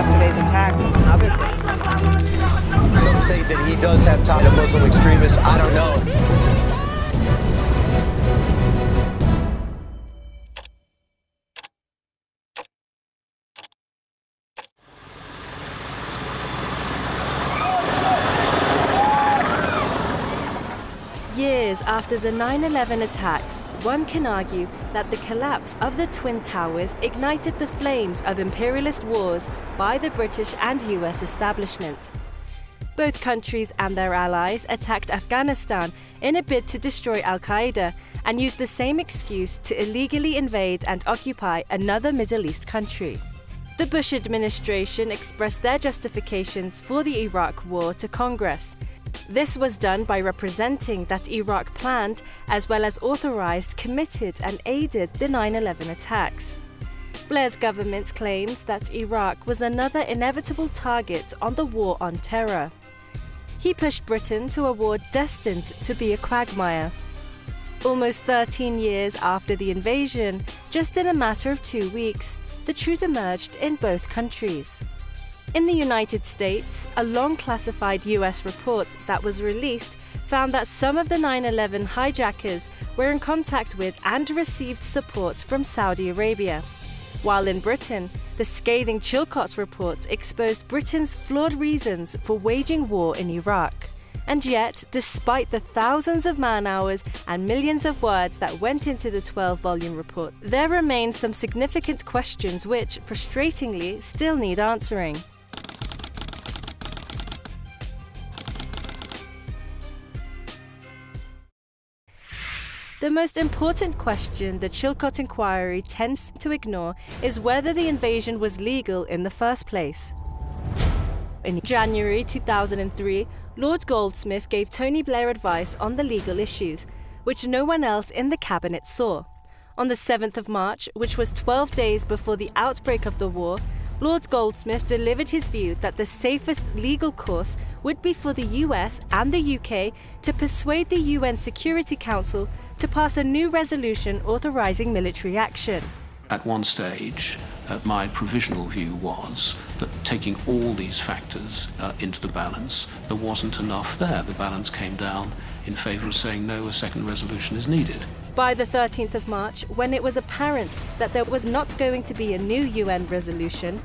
yesterday's attacks and other things. Some say that he does have ties to Muslim extremists. I don't know. Years after the 9/11 attacks, one can argue that the collapse of the Twin Towers ignited the flames of imperialist wars by the British and US establishment. Both countries and their allies attacked Afghanistan in a bid to destroy Al-Qaeda and used the same excuse to illegally invade and occupy another Middle East country. The Bush administration expressed their justifications for the Iraq War to Congress. This was done by representing that Iraq planned, as well as authorized, committed and aided the 9/11 attacks. Blair's government claimed that Iraq was another inevitable target on the war on terror. He pushed Britain to a war destined to be a quagmire. Almost 13 years after the invasion, just in a matter of 2 weeks, the truth emerged in both countries. In the United States, a long classified US report that was released found that some of the 9/11 hijackers were in contact with and received support from Saudi Arabia. While in Britain, the scathing Chilcot report exposed Britain's flawed reasons for waging war in Iraq. And yet, despite the thousands of man-hours and millions of words that went into the 12-volume report, there remain some significant questions which, frustratingly, still need answering. The most important question the Chilcot inquiry tends to ignore is whether the invasion was legal in the first place. In January 2003, Lord Goldsmith gave Tony Blair advice on the legal issues, which no one else in the cabinet saw. On the 7th of March, which was 12 days before the outbreak of the war, Lord Goldsmith delivered his view that the safest legal course would be for the US and the UK to persuade the UN Security Council to pass a new resolution authorizing military action. At one stage, my provisional view was that taking all these factors into the balance, there wasn't enough there. The balance came down in favour of saying no, a second resolution is needed. By the 13th of March, when it was apparent that there was not going to be a new UN resolution,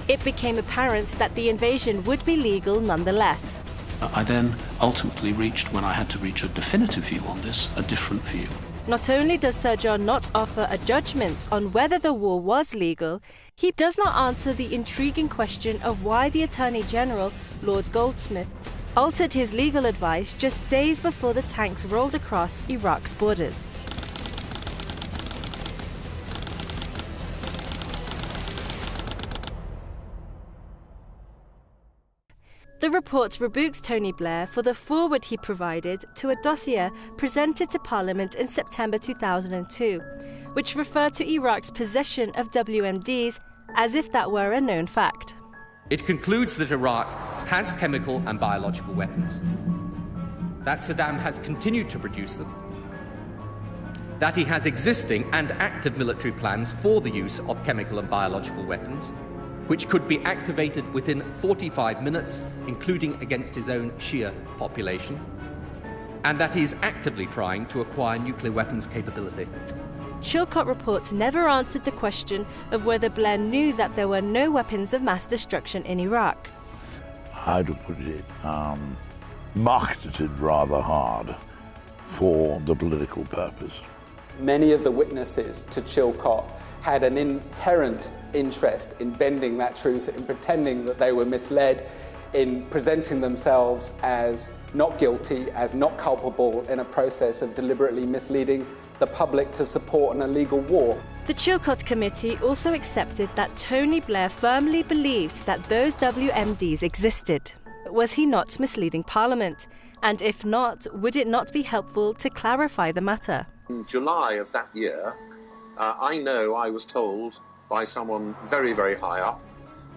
it became apparent that the invasion would be legal nonetheless. I then ultimately reached, when I had to reach a definitive view on this, a different view. Not only does Sir John not offer a judgment on whether the war was legal, he does not answer the intriguing question of why the Attorney General, Lord Goldsmith, altered his legal advice just days before the tanks rolled across Iraq's borders. The report rebukes Tony Blair for the foreword he provided to a dossier presented to Parliament in September 2002, which referred to Iraq's possession of WMDs as if that were a known fact. It concludes that Iraq has chemical and biological weapons, that Saddam has continued to produce them, that he has existing and active military plans for the use of chemical and biological weapons, which could be activated within 45 minutes, including against his own Shia population, and that he is actively trying to acquire nuclear weapons capability. Chilcot reports never answered the question of whether Blair knew that there were no weapons of mass destruction in Iraq. How to put it, marketed rather hard for the political purpose. Many of the witnesses to Chilcot had an inherent interest in bending that truth, in pretending that they were misled, in presenting themselves as not guilty, as not culpable in a process of deliberately misleading the public to support an illegal war. The Chilcot Committee also accepted that Tony Blair firmly believed that those WMDs existed. Was he not misleading Parliament? And if not, would it not be helpful to clarify the matter? In July of that year, I was told by someone very, very high up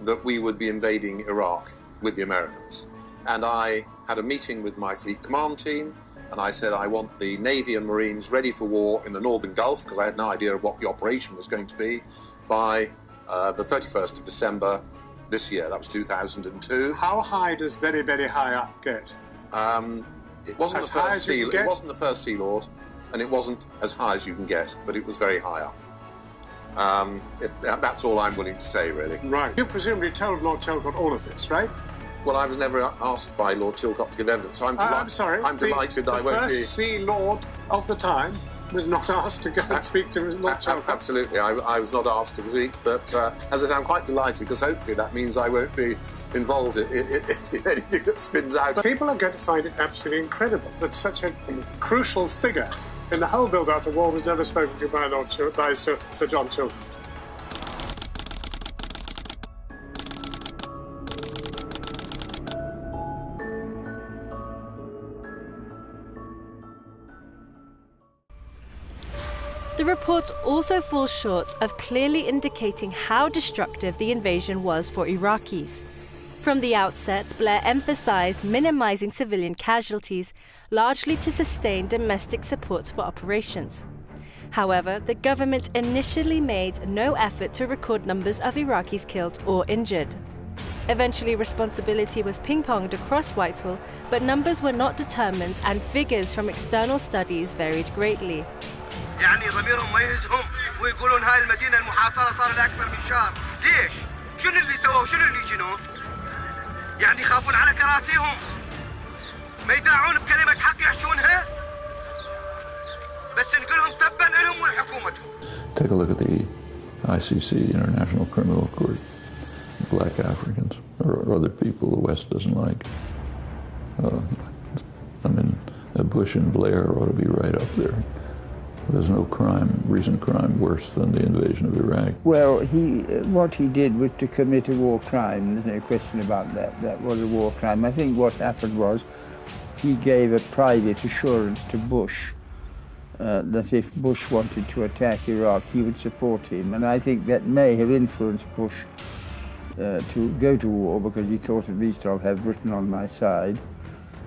that we would be invading Iraq with the Americans. And I had a meeting with my fleet command team, and I said I want the Navy and Marines ready for war in the Northern Gulf, because I had no idea of what the operation was going to be, by the 31st of December this year. That was 2002. How high does very, very high up get? It wasn't As the high first as you sea. can get? It wasn't the first Sea Lord, and it wasn't as high as you can get, but it was very high up. That's all I'm willing to say, really. Right. You presumably told Lord Chilcot all of this, right? Well, I was never asked by Lord Chilcot to give evidence, so I'm sorry. I'm delighted I the won't be. first Sea Lord of the time was not asked to go and speak to Lord Chilcot. Absolutely, I was not asked to speak, but as I say, I'm quite delighted because hopefully that means I won't be involved in anything that spins out. But people are going to find it absolutely incredible that such a crucial figure in the whole build-up to war was never spoken to by Sir John Chilcot. The report also falls short of clearly indicating how destructive the invasion was for Iraqis. From the outset, Blair emphasized minimizing civilian casualties, largely to sustain domestic support for operations. However, the government initially made no effort to record numbers of Iraqis killed or injured. Eventually, responsibility was ping-ponged across Whitehall, but numbers were not determined and figures from external studies varied greatly. يعني ضميرهم ما يهزهم ويقولون هاي المدينة المحاصرة صار لها أكثر من شهر، ليش؟ شنو اللي سووا؟ شنو اللي جنوا؟ يعني يخافون على كراسيهم؟ ما يداعون بكلمة حق يحشونها؟ بس نقولهم تبا لهم ولحكومتهم. Take a look at the ICC, International Criminal Court. Black Africans or other people the West doesn't like. I mean, Bush and Blair ought to be right up there. There's no recent crime worse than the invasion of Iraq. Well, what he did was to commit a war crime. There's no question about that. That was a war crime. I think what happened was he gave a private assurance to Bush that if Bush wanted to attack Iraq, he would support him. And I think that may have influenced Bush to go to war, because he thought, at least I'll have Britain on my side.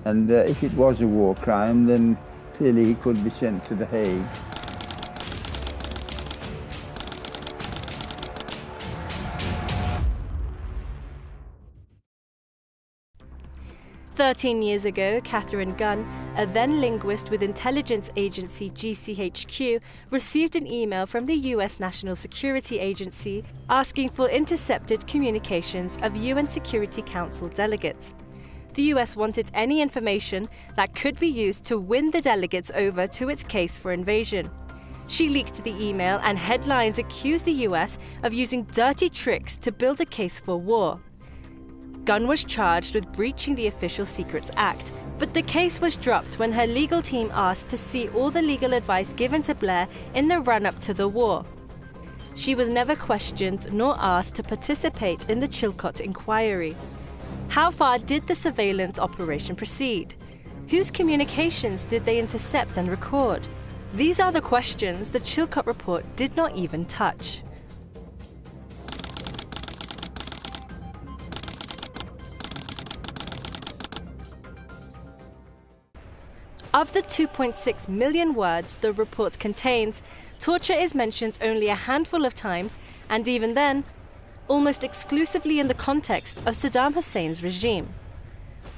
And if it was a war crime, then clearly he could be sent to The Hague. "13 years ago, Catherine Gunn, a then linguist with intelligence agency GCHQ, received an email from the US National Security Agency asking for intercepted communications of UN Security Council delegates. The US wanted any information that could be used to win the delegates over to its case for invasion. She leaked the email, and headlines accused the US of using dirty tricks to build a case for war. Gunn was charged with breaching the Official Secrets Act, but the case was dropped when her legal team asked to see all the legal advice given to Blair in the run-up to the war. She was never questioned nor asked to participate in the Chilcot inquiry. How far did the surveillance operation proceed? Whose communications did they intercept and record? These are the questions the Chilcot report did not even touch. Of the 2.6 million words the report contains, torture is mentioned only a handful of times, and even then, almost exclusively in the context of Saddam Hussein's regime.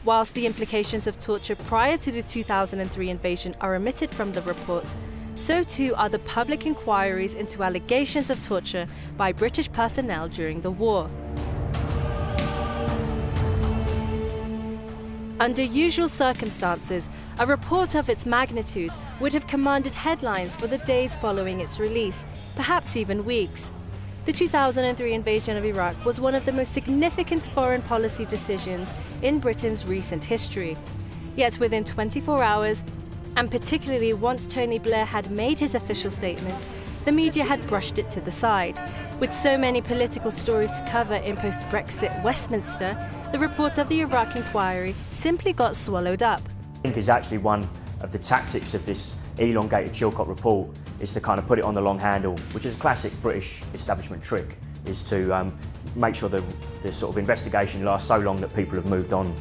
Whilst the implications of torture prior to the 2003 invasion are omitted from the report, so too are the public inquiries into allegations of torture by British personnel during the war. Under usual circumstances, a report of its magnitude would have commanded headlines for the days following its release, perhaps even weeks. The 2003 invasion of Iraq was one of the most significant foreign policy decisions in Britain's recent history. Yet within 24 hours, and particularly once Tony Blair had made his official statement, the media had brushed it to the side. With so many political stories to cover in post-Brexit Westminster, the report of the Iraq inquiry simply got swallowed up. I think is actually one of the tactics of this elongated Chilcot report is to kind of put it on the long handle, which is a classic British establishment trick, is to make sure the sort of investigation lasts so long that people have moved on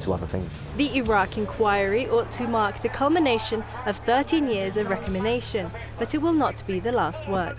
to other things. The Iraq inquiry ought to mark the culmination of 13 years of recrimination, but it will not be the last word.